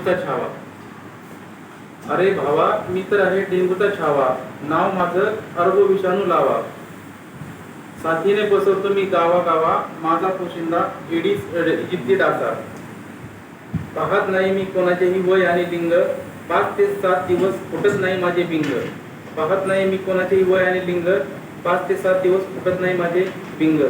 डेंगूचा छावा. अरे भावा, मी तर आहे डेंगूचा छावा, नाव माझं अर्ब विषाणू लावा. साथीने पसरतो मी गावा, माझा पोशिंदा एडिस इजिप्ती डासा. पाहत नाही मी कोणाचेही वय आणि लिंग, 5 ते 7 दिवस फुटत नाही माझे बिंग. पाहत नाही मी कोणाचेही वय आणि लिंग, 5 ते 7 दिवस फुटत नाही माझे बिंग.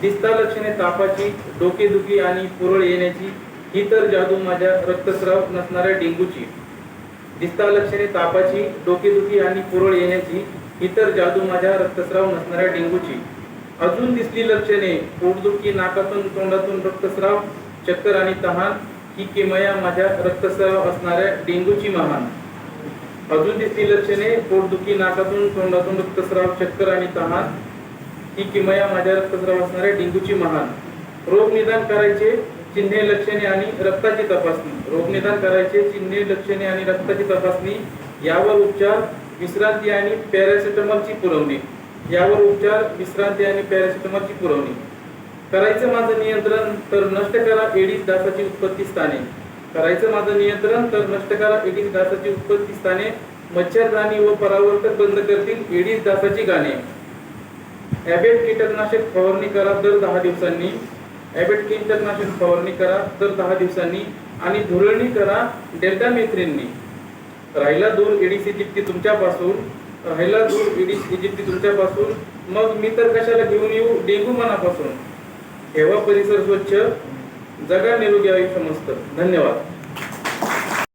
दिसता लक्षणे तापाची, डोकेदुखी आणि पुरळ येण्याची, ही तर जादू माझ्या रक्तस्राव नसणाऱ्या डेंगूची. दिसता लक्षणे तापाची, डोकेदुखी आणि पुरळ येण्याची, ही तर जादू माझ्या रक्तस्राव नसणाऱ्या डेंगूची. अजून दिसली लक्षणे, पोटदुखी, नाकातून तोंडातून रक्तस्राव, चक्कर आणि तहान, ही किमया माझ्या रक्तस्राव असणाऱ्या डेंगूची महान. अजून दिसली लक्षणे, पोटदुखी, नाकातून तोंडातून रक्तस्राव, चक्कर आणि तहान, ही किमया माझ्या रक्तस्राव असणाऱ्या डेंगूची महान. रोग निदान करायचे, चिन्हे, लक्षणे आणि रक्ताची तपासणी. रोग निदान करायचे, चिन्हे, लक्षणे आणि रक्ताची तपासणी. यावर उपचार, विश्रांती आणि पॅरासिटामॉलची पुरवणी. यावर उपचार, विश्रांती आणि पॅरासिटामॉलची पुरवणी. करायचं माझं नियंत्रण, तर नष्ट करा एडिस डासाची उत्पत्ती स्थाने. करायचं माझं नियंत्रण, तर नष्ट करा एडिस डासाची उत्पत्ती स्थाने. मच्छरदाणी व परावर्तक बंद करतील एडिस डासाची गाणे. ॲबेट कीटकनाशक फवारणी करा दर 10 दिवसांनी. ॲबेट कीटकनाशक फवारणी करा दर 10 दिवसांनी आणि धुरळणी करा डेल्टामेथ्रिननी. राहिला दूर एडिस इजिप्ती तुमच्यापासून, राहिला दूर एडिस इजिप्ती तुमच्यापासून, मग मी तर कशाला घेऊन येऊ डेंगू मनापासून. ठेवा परिसर स्वच्छ, जगा निरोगी आयुष्य मस्त. धन्यवाद.